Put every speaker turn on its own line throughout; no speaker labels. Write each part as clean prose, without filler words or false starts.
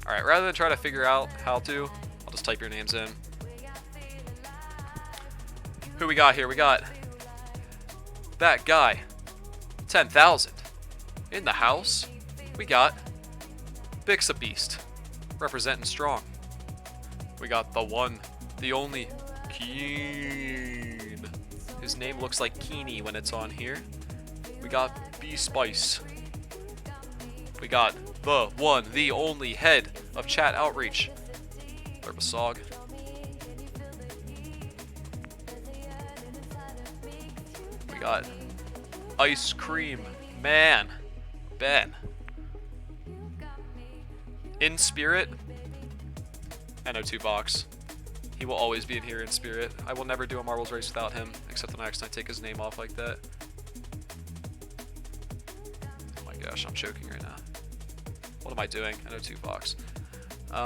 Alright, rather than try to figure out how to, I'll just type your names in. Who we got here? We got that guy, 10,000. In the house, we got Beast, representing strong. We got the one, the only, Keen. His name looks like Keeny when it's on here. We got B-Spice. We got the one, the only head of chat outreach, Lerbasog. We got Ice Cream Man, Ben. In spirit, NO2 Vox. He will always be in here in spirit. I will never do a marbles race without him, except when I accidentally take his name off like that. Oh my gosh, I'm choking right now. What am I doing? NO2 Vox. Who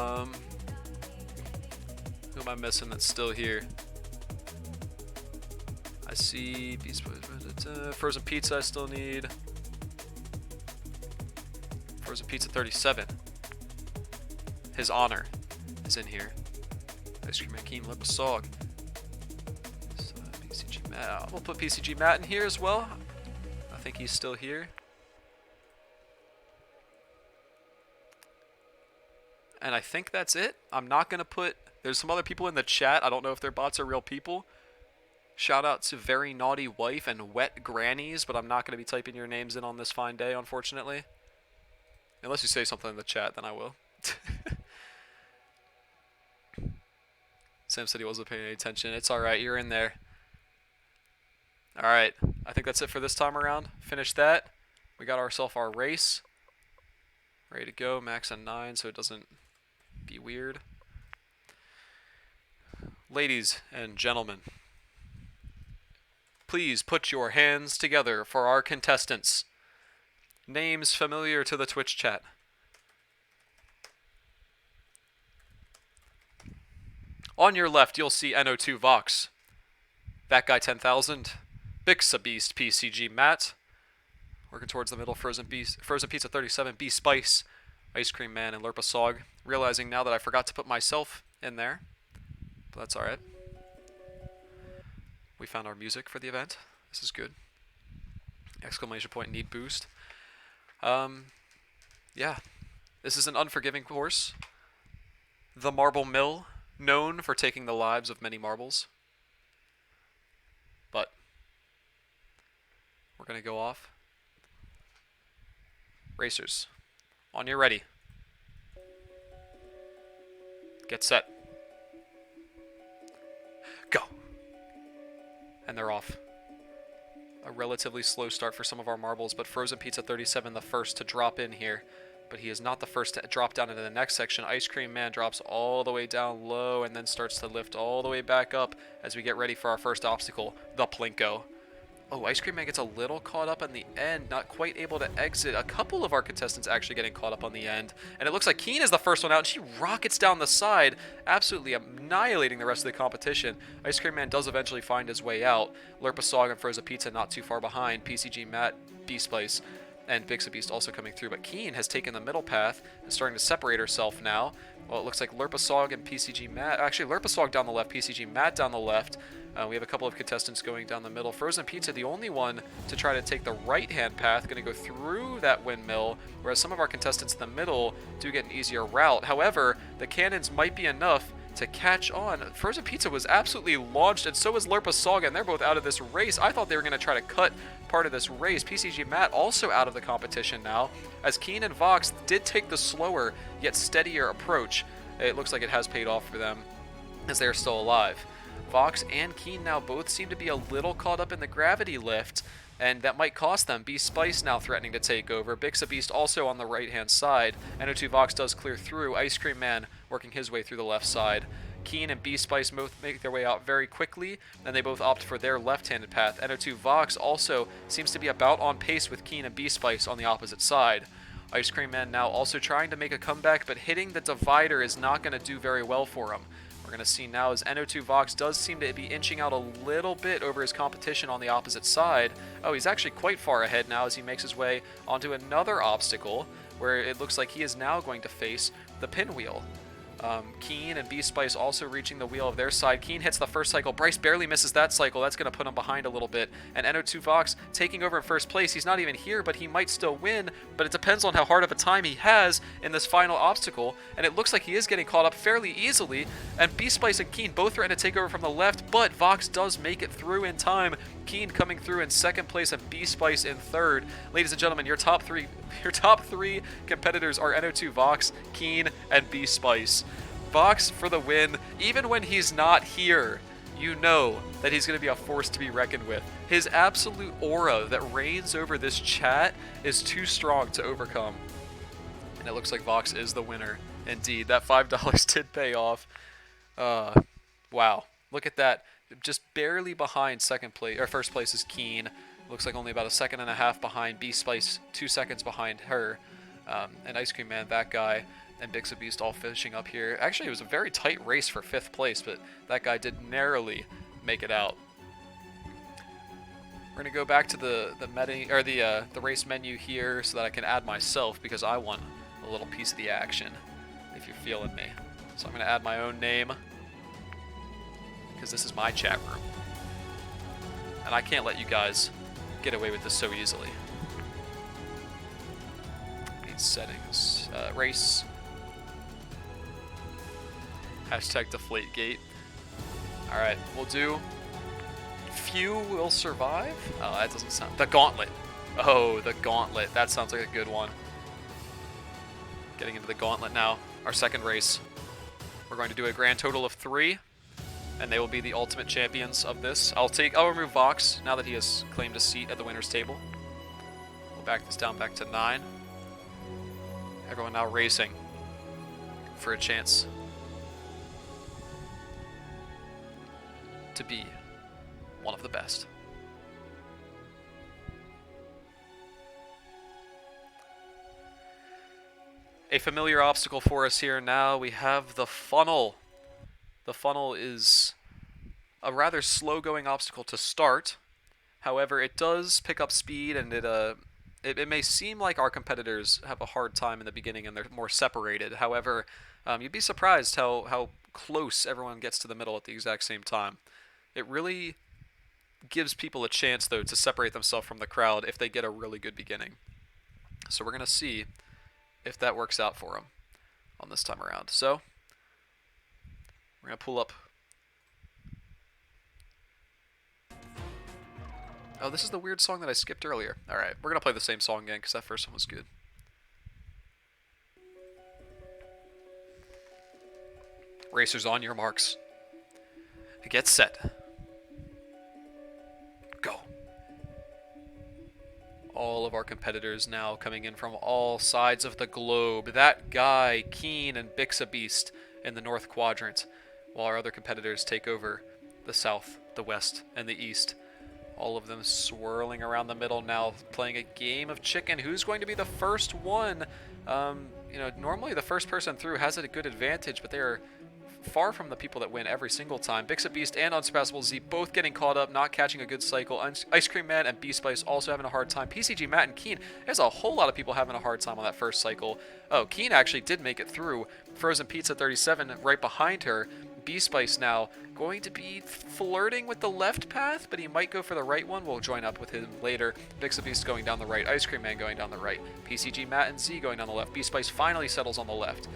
am I missing that's still here? I see Frozen Pizza I still need. Frozen Pizza 37. His honor is in here. Ice Cream Hakeem Lerbasog. PCG Matt. We'll put PCG Matt in here as well. I think he's still here. And I think that's it. I'm not going to put... There's some other people in the chat. I don't know if their bots are real people. Shout out to Very Naughty Wife and Wet Grannies, but I'm not going to be typing your names in on this fine day, unfortunately. Unless you say something in the chat, then I will. Sam said he wasn't paying any attention. It's alright, you're in there. Alright, I think that's it for this time around. Finish that. We got ourselves our race. Ready to go. Max on 9 so it doesn't be weird. Ladies and gentlemen, please put your hands together for our contestants. Names familiar to the Twitch chat. On your left, you'll see NO2 Vox. That guy 10,000. Beast PCG Matt. Working towards the middle, Frozen Pizza 37, B-Spice, Ice Cream Man, and Lerbasog. Realizing now that I forgot to put myself in there. But that's alright. We found our music for the event. This is good. Exclamation point, need boost. Yeah. This is an unforgiving course. The Marble Mill, known for taking the lives of many marbles. But we're going to go off. Racers, on your ready. Get set. Go. And they're off. A relatively slow start for some of our marbles, but Frozen Pizza 37 the first to drop in here. But he is not the first to drop down into the next section. Ice Cream Man drops all the way down low and then starts to lift all the way back up as we get ready for our first obstacle, the Plinko. Oh, Ice Cream Man gets a little caught up in the end, not quite able to exit. A couple of our contestants actually getting caught up on the end. And it looks like Keen is the first one out, and she rockets down the side, absolutely annihilating the rest of the competition. Ice Cream Man does eventually find his way out. Lerbasog and Frozen Pizza not too far behind. PCG Matt, B-Spice, and Beast also coming through. But Keen has taken the middle path and starting to separate herself now. Well, it looks like Lerbasog and PCG Matt. Actually, Lerbasog down the left, PCG Matt down the left. We have a couple of contestants going down the middle. Frozen Pizza, the only one to try to take the right-hand path, going to go through that windmill, whereas some of our contestants in the middle do get an easier route. However, the cannons might be enough to catch on. Frozen Pizza was absolutely launched, and so was Lerbasog, and they're both out of this race. I thought they were going to try to cut part of this race. PCG Matt also out of the competition now, as Keen and Vox did take the slower yet steadier approach. It looks like it has paid off for them, as they're still alive. Vox and Keen now both seem to be a little caught up in the gravity lift, and that might cost them. B-Spice now threatening to take over. Beast also on the right-hand side. NO2 Vox does clear through. Ice Cream Man working his way through the left side. Keen and B-Spice both make their way out very quickly, and they both opt for their left-handed path. NO2 Vox also seems to be about on pace with Keen and B-Spice on the opposite side. Ice Cream Man now also trying to make a comeback, but hitting the divider is not going to do very well for him. We're going to see now as NO2 Vox does seem to be inching out a little bit over his competition on the opposite side. Oh, he's actually quite far ahead now as he makes his way onto another obstacle where it looks like he is now going to face the pinwheel. Keen and B-Spice also reaching the wheel of their side. Keen hits the first cycle. Bryce barely misses that cycle. That's going to put him behind a little bit. And NO2 Vox taking over in first place. He's not even here, but he might still win. But it depends on how hard of a time he has in this final obstacle. And it looks like he is getting caught up fairly easily. And B-Spice and Keen both trying to take over from the left, but Vox does make it through in time. Keen coming through in second place and B-Spice in third. Ladies and gentlemen, your top three competitors are NO2 Vox, Keen, and B-Spice. Vox for the win. Even when he's not here, you know that he's going to be a force to be reckoned with. His absolute aura that reigns over this chat is too strong to overcome. And it looks like Vox is the winner. Indeed, that $5 did pay off. Wow. Look at that. Just barely behind first place is Keen. Looks like only about a second and a half behind B-Spice, 2 seconds behind her. And Ice Cream Man, that guy, and Beast all finishing up here. Actually, it was a very tight race for 5th place, but that guy did narrowly make it out. We're gonna go back to the race menu here so that I can add myself because I want a little piece of the action. If you're feeling me, so I'm gonna add my own name because this is my chat room, and I can't let you guys get away with this so easily. Need settings, race. Hashtag Deflategate. Alright, we'll do Few Will Survive? Oh, that doesn't sound... The Gauntlet. Oh, the Gauntlet. That sounds like a good one. Getting into the Gauntlet now. Our second race. We're going to do a grand total of 3, and they will be the ultimate champions of this. I'll remove Vox now that he has claimed a seat at the winner's table. We'll back this down back to 9. Everyone now racing for a chance to be one of the best. A familiar obstacle for us here now. We have the funnel. The funnel is a rather slow-going obstacle to start. However, it does pick up speed, and it may seem like our competitors have a hard time in the beginning and they're more separated. However, you'd be surprised how close everyone gets to the middle at the exact same time. It really gives people a chance, though, to separate themselves from the crowd if they get a really good beginning. So we're going to see if that works out for them on this time around. So we're going to pull up. Oh, this is the weird song that I skipped earlier. All right, we're going to play the same song again because that first one was good. Racers, on your marks. Get set. Go. All of our competitors now coming in from all sides of the globe. That guy, Keen and Beast in the north quadrant, while our other competitors take over the south, the west, and the east. All of them swirling around the middle now, playing a game of chicken. Who's going to be the first one? Normally the first person through has a good advantage, but they are far from the people that win every single time. Beast and UnsurpassableZ both getting caught up, not catching a good cycle. Ice Cream Man and B-Spice also having a hard time. PCG, Matt, and Keen, there's a whole lot of people having a hard time on that first cycle. Oh, Keen actually did make it through. Frozen Pizza 37 right behind her. B-Spice now going to be flirting with the left path, but he might go for the right one. We'll join up with him later. Beast going down the right. Ice Cream Man going down the right. PCG, Matt, and Z going down the left. B-Spice finally settles on the left.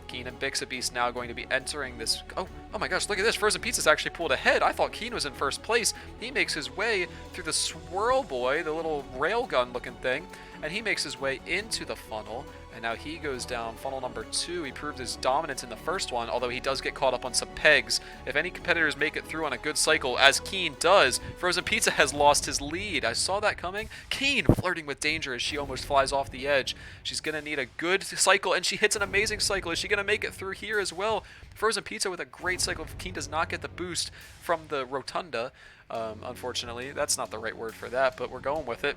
Keen and Beast now going to be entering this. Oh my gosh, look at this. Frozen Pizza's actually pulled ahead. I thought Keen was in first place. He makes his way through the Swirl Boy, the little railgun looking thing, and he makes his way into the funnel. And now he goes down funnel number 2. He proved his dominance in the first one, although he does get caught up on some pegs. If any competitors make it through on a good cycle, as Keen does, Frozen Pizza has lost his lead. I saw that coming. Keen flirting with danger as she almost flies off the edge. She's going to need a good cycle, and she hits an amazing cycle. Is she going to make it through here as well? Frozen Pizza with a great cycle. Keen does not get the boost from the rotunda, unfortunately. That's not the right word for that, but we're going with it.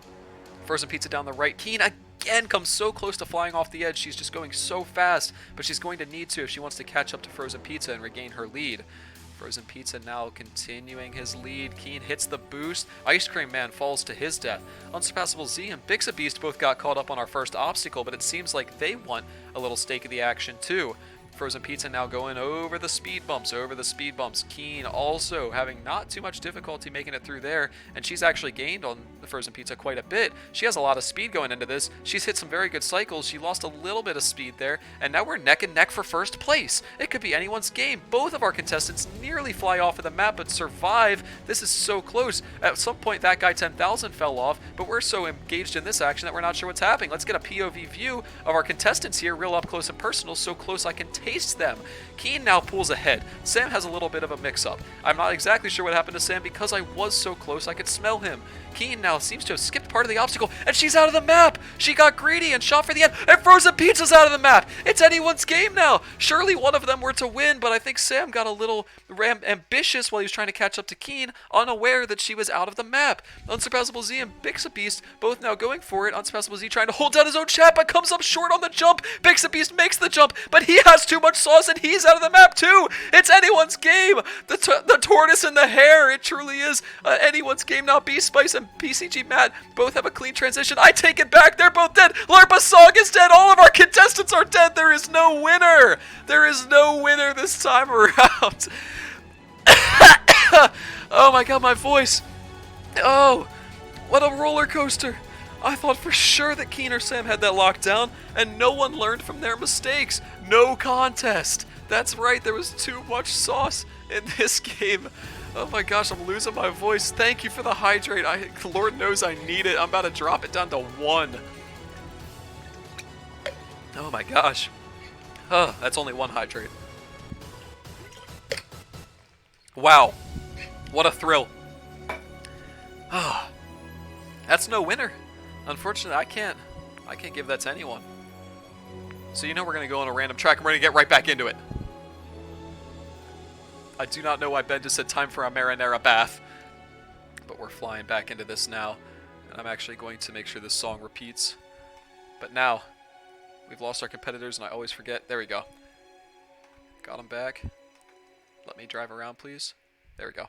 Frozen Pizza down the right. Keen again comes so close to flying off the edge. She's just going so fast, but she's going to need to if she wants to catch up to Frozen Pizza and regain her lead. Frozen Pizza now continuing his lead. Keen hits the boost. Ice Cream Man falls to his death. Unsurpassable Z and Beast both got caught up on our first obstacle, but it seems like they want a little stake of the action too. Frozen Pizza now going over the speed bumps. Keen also having not too much difficulty making it through there, and she's actually gained on the Frozen Pizza quite a bit. She has a lot of speed going into this. She's hit some very good cycles. She lost a little bit of speed there, and now we're neck and neck for first place. It could be anyone's game. Both of our contestants nearly fly off of the map, but survive. This is so close. At some point, that guy 10,000 fell off, but we're so engaged in this action that we're not sure what's happening. Let's get a POV view of our contestants here, real up close and personal, so close I can taste them. Keen now pulls ahead. Sam has a little bit of a mix-up. I'm not exactly sure what happened to Sam because I was so close I could smell him. Keen now seems to have skipped part of the obstacle, and she's out of the map! She got greedy and shot for the end, and Frozen Pizza's out of the map! It's anyone's game now! Surely one of them were to win, but I think Sam got a little ambitious while he was trying to catch up to Keen, unaware that she was out of the map. Unsurpassable Z and Beast both now going for it. Unsurpassable Z trying to hold down his own chat, but comes up short on the jump. Beast makes the jump, but he has too much sauce, and he's out of the map too! It's anyone's game! The tortoise and the hare, it truly is anyone's game now. B-Spice and PCG Matt both have a clean transition. I take it back, they're both dead. Lerpa Song is dead, all of our contestants are dead. There is no winner. There is no winner this time around. Oh my god, my voice. Oh, what a roller coaster. I thought for sure that Keen or Sam had that locked down, and no one learned from their mistakes. No contest. That's right, there was too much sauce in this game. Oh my gosh, I'm losing my voice. Thank you for the hydrate. Lord knows I need it. I'm about to drop it down to 1. Oh my gosh. That's only 1 hydrate. Wow. What a thrill. That's no winner. Unfortunately, I can't give that to anyone. So you know we're going to go on a random track and we're going to get right back into it. I do not know why Ben just said time for a marinara bath. But we're flying back into this now. And I'm actually going to make sure this song repeats. But now, we've lost our competitors and I always forget. There we go. Got them back. Let me drive around, please. There we go.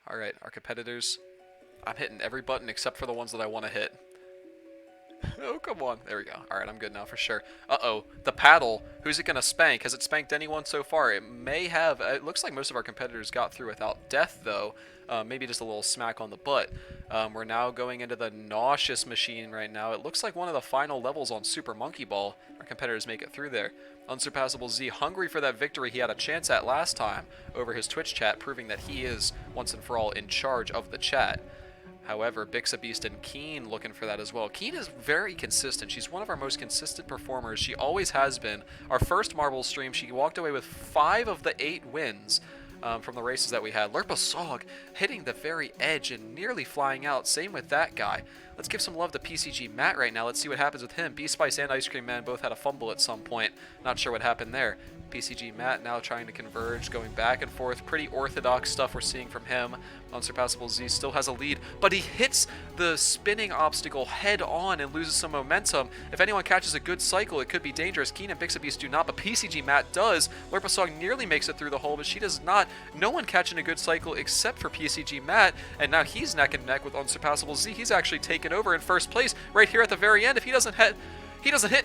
Alright, our competitors. I'm hitting every button except for the ones that I want to hit. Oh, come on. There we go. Alright, I'm good now for sure. Uh-oh. The paddle. Who's it going to spank? Has it spanked anyone so far? It may have. It looks like most of our competitors got through without death, though. Maybe just a little smack on the butt. We're now going into the nauseous machine right now. It looks like one of the final levels on Super Monkey Ball. Our competitors make it through there. Unsurpassable Z, hungry for that victory he had a chance at last time over his Twitch chat, proving that he is, once and for all, in charge of the chat. However, Beast and Keen looking for that as well. Keen is very consistent. She's one of our most consistent performers. She always has been. Our first Marbles stream, she walked away with 5 of the 8 wins from the races that we had. Lerpa Sog hitting the very edge and nearly flying out. Same with that guy. Let's give some love to PCG Matt right now. Let's see what happens with him. B-Spice and Ice Cream Man both had a fumble at some point. Not sure what happened there. PCG Matt now trying to converge, going back and forth. Pretty orthodox stuff we're seeing from him. Unsurpassable Z still has a lead, but he hits the spinning obstacle head on and loses some momentum. If anyone catches a good cycle, it could be dangerous. Keen and Beast do not, but PCG Matt does. Lerpa Song nearly makes it through the hole, but she does not. No one catching a good cycle except for PCG Matt, and now he's neck and neck with Unsurpassable Z. He's actually taken over in first place right here at the very end. If he doesn't hit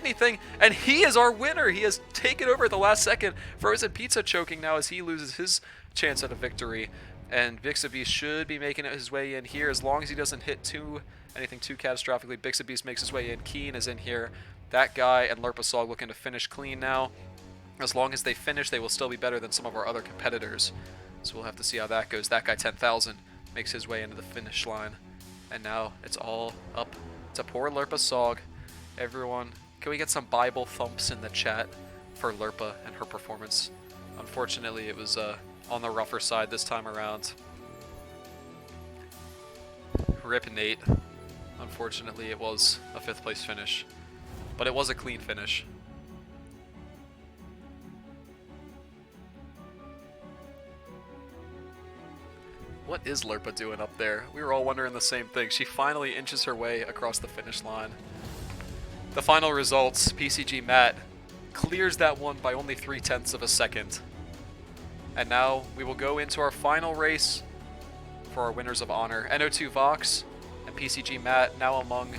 anything, and he is our winner. He has taken over at the last second. Frozen Pizza choking now as he loses his chance at a victory. And Beast should be making his way in here as long as he doesn't hit anything too catastrophically. Beast makes his way in. Keen is in here. That guy and Lerpa Sog looking to finish clean now. As long as they finish, they will still be better than some of our other competitors. So we'll have to see how that goes. That guy 10,000 makes his way into the finish line. And now it's all up to poor Lerpa Sog. Everyone, can we get some Bible thumps in the chat for Lerpa and her performance? Unfortunately, it was on the rougher side this time around. Rip Nate. Unfortunately, it was a 5th place finish, but it was a clean finish. What is Lerpa doing up there? We were all wondering the same thing. She finally inches her way across the finish line. The final results, PCG Matt clears that one by only 0.3 of a second. And now we will go into our final race for our winners of honor. NO2 Vox and PCG Matt now among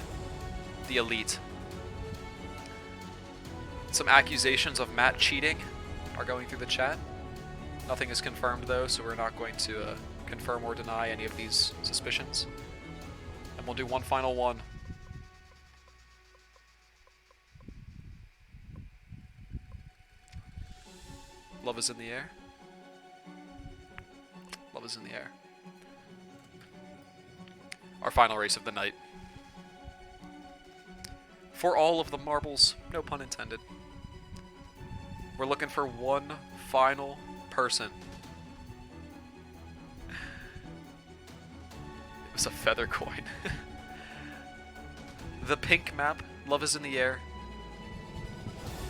the elite. Some accusations of Matt cheating are going through the chat. Nothing is confirmed though, so we're not going to confirm or deny any of these suspicions. And we'll do one final one. Love is in the air. Love is in the air. Our final race of the night. For all of the marbles, no pun intended. We're looking for one final person. It was a feather coin. The pink map, Love is in the air.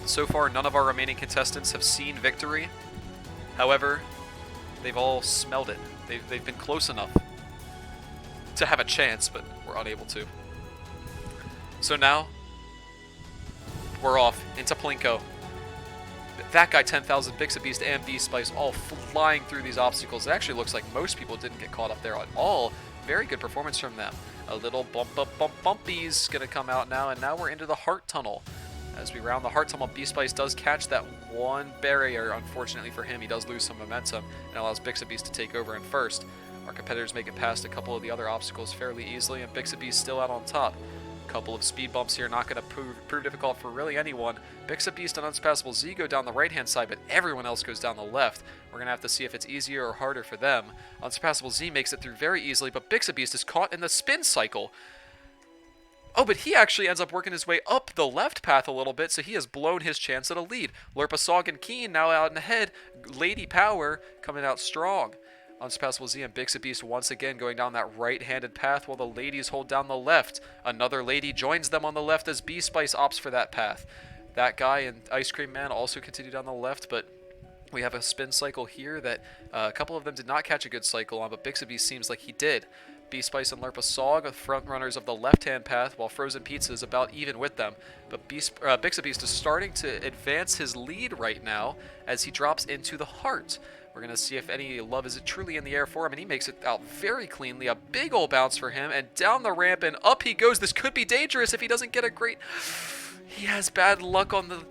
So far, none of our remaining contestants have seen victory. However, they've all smelled it. They've been close enough to have a chance, but we're unable to. So now, we're off into Plinko. That guy, 10,000, Bixabeast, and B-Spice all flying through these obstacles. It actually looks like most people didn't get caught up there at all. Very good performance from them. A little bumpy's gonna come out now, and now we're into the Heart Tunnel. As we round the Heart Tunnel, B-Spice does catch that one barrier. Unfortunately for him, he does lose some momentum and allows Bixabeast to take over in first. Our competitors make it past a couple of the other obstacles fairly easily, and Bixabeast still out on top. A couple of speed bumps here, not going to prove difficult for really anyone. Bixabeast and UnsurpassableZ go down the right-hand side, but everyone else goes down the left. We're going to have to see if it's easier or harder for them. UnsurpassableZ makes it through very easily, but Bixabeast is caught in the spin cycle. Oh, but he actually ends up working his way up the left path a little bit, so he has blown his chance at a lead. Lurpasog and Keen now out in ahead. Lady Power coming out strong. UnsurpassableZ and Bixabeast once again going down that right-handed path while the ladies hold down the left. Another lady joins them on the left as B-Spice opts for that path. That guy and Ice Cream Man also continue down the left, but we have a spin cycle here that a couple of them did not catch a good cycle on, but Bixabeast seems like he did. B-Spice and Lurpasog are front runners of the left-hand path, while Frozen Pizza is about even with them. But Bixabeast is starting to advance his lead right now as he drops into the heart. We're going to see if any love is truly in the air for him, and he makes it out very cleanly. A big old bounce for him, and down the ramp, and up he goes. This could be dangerous if he doesn't get a great... He has bad luck on the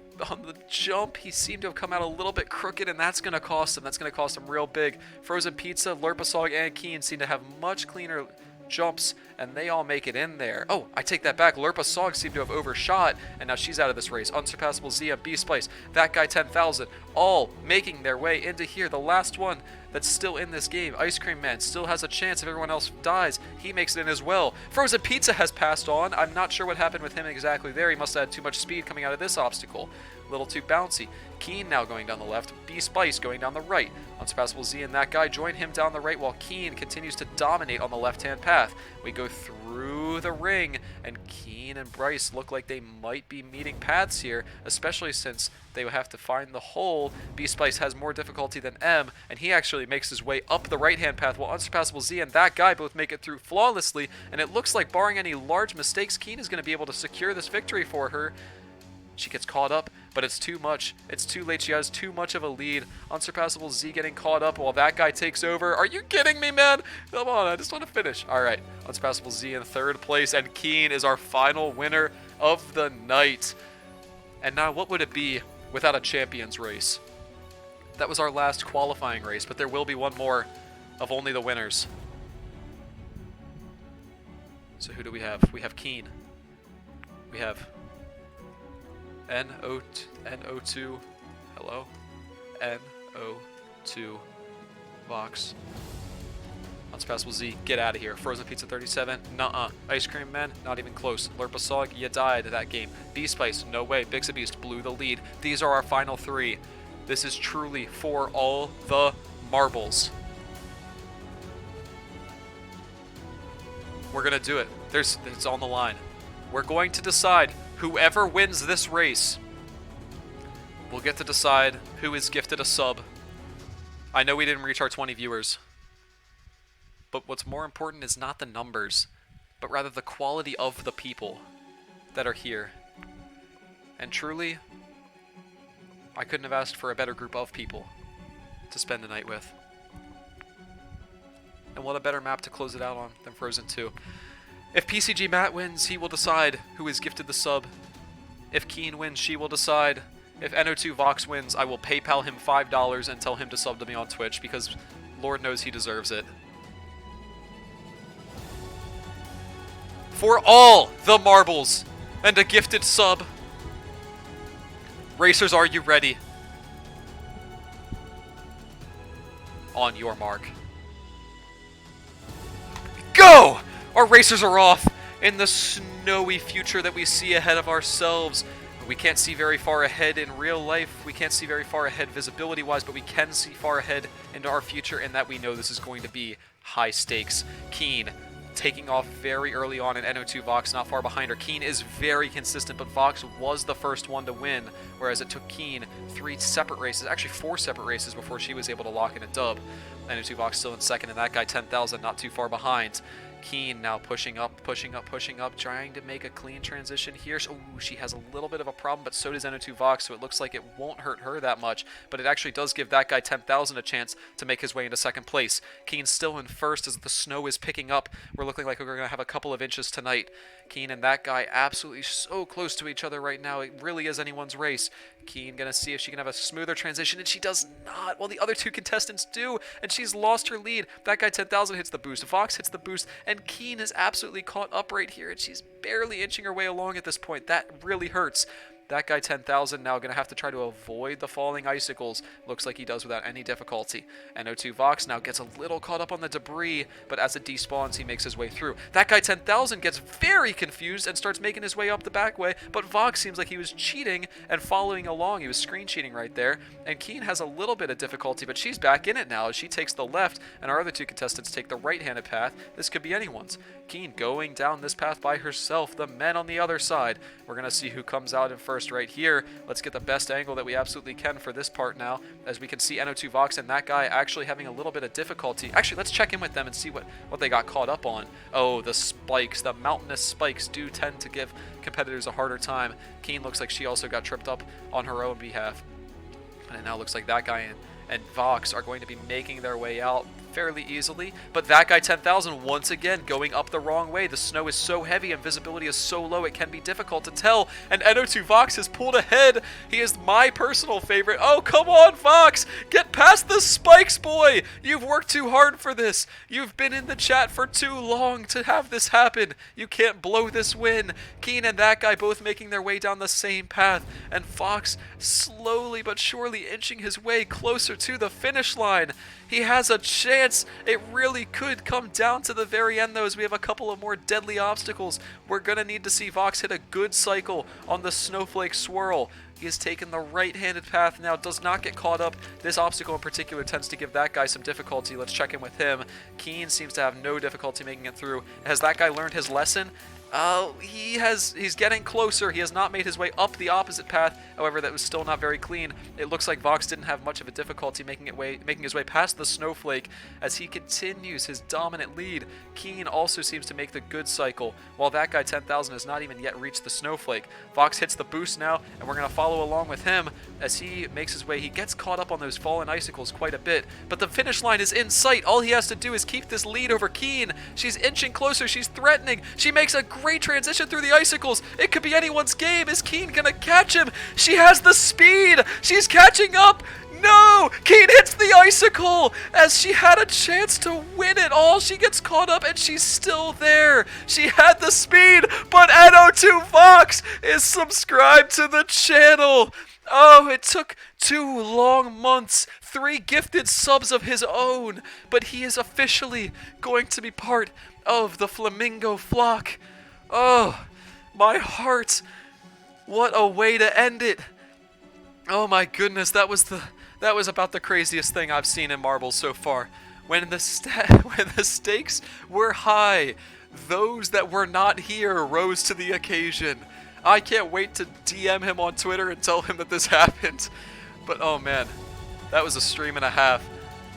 jump. He seemed to have come out a little bit crooked, and that's going to cost him. That's going to cost him real big. Frozen Pizza, Lurpasog, and Keen seem to have much cleaner jumps, and they all make it in there. Oh, I take that back. Lurpasog seemed to have overshot, and now she's out of this race. UnsurpassableZ and B-Spice, that guy 10,000, all making their way into here. The last one that's still in this game, Ice Cream Man, still has a chance if everyone else dies. He makes it in as well. Frozen Pizza has passed on. I'm not sure what happened with him exactly there. He must have had too much speed coming out of this obstacle. A little too bouncy. Keen now going down the left, B-Spice going down the right. UnsurpassableZ and that guy join him down the right while Keen continues to dominate on the left-hand path. We go through the ring, and Keen and Bryce look like they might be meeting paths here, especially since they would have to find the hole. B-Spice has more difficulty than M, and he actually makes his way up the right-hand path while UnsurpassableZ and that guy both make it through flawlessly, and it looks like barring any large mistakes, Keen is going to be able to secure this victory for her. She gets caught up, but it's too much. It's too late. She has too much of a lead. UnsurpassableZ getting caught up while that guy takes over. Are you kidding me, man? Come on, I just want to finish. All right, UnsurpassableZ in third place, and Keen is our final winner of the night. And now, what would it be without a champions race? That was our last qualifying race, but there will be one more of only the winners. So who do we have? We have Keen. We have NO2, hello, NO2 Vox. UnsurpassableZ, get out of here. Frozen Pizza 37, nuh-uh. Ice Cream Man, not even close. Lurpasog, you died that game. B-Spice, no way. Bixabeast blew the lead. These are our final three. This is truly for all the marbles. We're gonna do it. It's on the line. We're going to decide whoever wins this race will get to decide who is gifted a sub. I know we didn't reach our 20 viewers, but what's more important is not the numbers, but rather the quality of the people that are here. And truly, I couldn't have asked for a better group of people to spend the night with. And what a better map to close it out on than Frozen 2. If PCG Matt wins, he will decide who is gifted the sub. If Keen wins, she will decide. If NO2 Vox wins, I will PayPal him $5 and tell him to sub to me on Twitch, because Lord knows he deserves it. For all the marbles and a gifted sub. Racers, are you ready? On your mark. Go! Our racers are off in the snowy future that we see ahead of ourselves. We can't see very far ahead in real life. We can't see very far ahead visibility-wise, but we can see far ahead into our future, and that we know this is going to be high stakes. Keen taking off very early on, and NO2 Vox not far behind her. Keen is very consistent, but Vox was the first one to win, whereas it took Keen 3 separate races, actually 4 separate races before she was able to lock in a dub. NO2 Vox still in second, and that guy 10,000 not too far behind. Keen now pushing up, trying to make a clean transition here. So, ooh, she has a little bit of a problem, but so does NO2 Vox, so it looks like it won't hurt her that much, but it actually does give that guy 10,000 a chance to make his way into second place. Keen still in first as the snow is picking up. We're looking like we're going to have a couple of inches tonight. Keen and that guy absolutely so close to each other right now. It really is anyone's race. Keen gonna see if she can have a smoother transition, and she does not. Well, the other 2 contestants do, and she's lost her lead. That guy 10,000 hits the boost, Vox hits the boost, and Keen is absolutely caught up right here, and she's barely inching her way along at this point. That really hurts. That guy 10,000 now going to have to try to avoid the falling icicles. Looks like he does without any difficulty. NO2 Vox now gets a little caught up on the debris, but as it despawns, he makes his way through. That guy 10,000 gets very confused and starts making his way up the back way, but Vox seems like he was cheating and following along. He was screen cheating right there, and Keen has a little bit of difficulty, but she's back in it now as she takes the left, and our other 2 contestants take the right-handed path. This could be anyone's. Keen going down this path by herself, the men on the other side. We're going to see who comes out in first right here. Let's get the best angle that we absolutely can for this part now, as we can see NO2 Vox and that guy actually having a little bit of difficulty. Actually, let's check in with them and see what they got caught up on. Oh, the spikes, the mountainous spikes do tend to give competitors a harder time. Keen looks like she also got tripped up on her own behalf. And it now looks like that guy and Vox are going to be making their way out fairly easily, but that guy 10,000 once again going up the wrong way. The snow is so heavy and visibility is so low it can be difficult to tell, and NO2 Vox has pulled ahead. He is my personal favorite. Oh, come on, Vox! Get past the spikes, boy! You've worked too hard for this. You've been in the chat for too long to have this happen. You can't blow this win. Keen and that guy both making their way down the same path, and Vox slowly but surely inching his way closer to the finish line. He has a chance. It really could come down to the very end, though, as we have a couple of more deadly obstacles. We're going to need to see Vox hit a good cycle on the snowflake swirl. He has taken the right-handed path now, does not get caught up. This obstacle in particular tends to give that guy some difficulty. Let's check in with him. Keen seems to have no difficulty making it through. Has that guy learned his lesson? He's getting closer. He has not made his way up the opposite path. However, that was still not very clean. It looks like Vox didn't have much of a difficulty making his way past the snowflake as he continues his dominant lead. Keen also seems to make the good cycle, while that guy 10,000 has not even yet reached the snowflake. Vox hits the boost now, and we're going to follow along with him as he makes his way. He gets caught up on those fallen icicles quite a bit, but the finish line is in sight. All he has to do is keep this lead over Keen. She's inching closer. She's threatening. She makes a great transition through the icicles. It could be anyone's game. Is Keen gonna catch him? She has the speed. She's catching up. No! Keen hits the icicle as she had a chance to win it all. She gets caught up and she's still there. She had the speed, but NO2 Vox is subscribed to the channel. Oh, it took 2 long months, 3 gifted subs of his own, but he is officially going to be part of the flamingo flock. Oh, my heart. What a way to end it. Oh my goodness, that was about the craziest thing I've seen in marbles so far. When the stakes were high, those that were not here rose to the occasion. I can't wait to DM him on Twitter and tell him that this happened. But oh man, that was a stream and a half.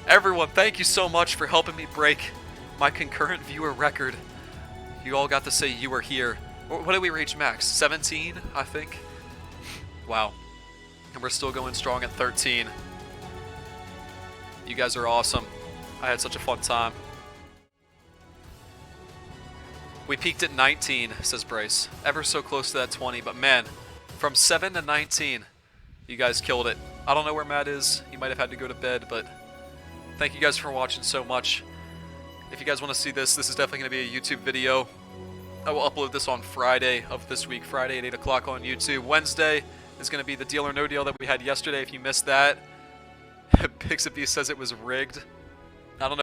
Everyone, thank you so much for helping me break my concurrent viewer record. You all got to say you were here. What did we reach max? 17, I think? Wow. And we're still going strong at 13. You guys are awesome. I had such a fun time. We peaked at 19, says Bryce. Ever so close to that 20, but man, from 7 to 19, you guys killed it. I don't know where Matt is. He might have had to go to bed, but thank you guys for watching so much. If you guys want to see this, this is definitely going to be a YouTube video. I will upload this on Friday of this week, Friday at 8 o'clock on YouTube. Wednesday is going to be the Deal or No Deal that we had yesterday. If you missed that, Pixabee says it was rigged.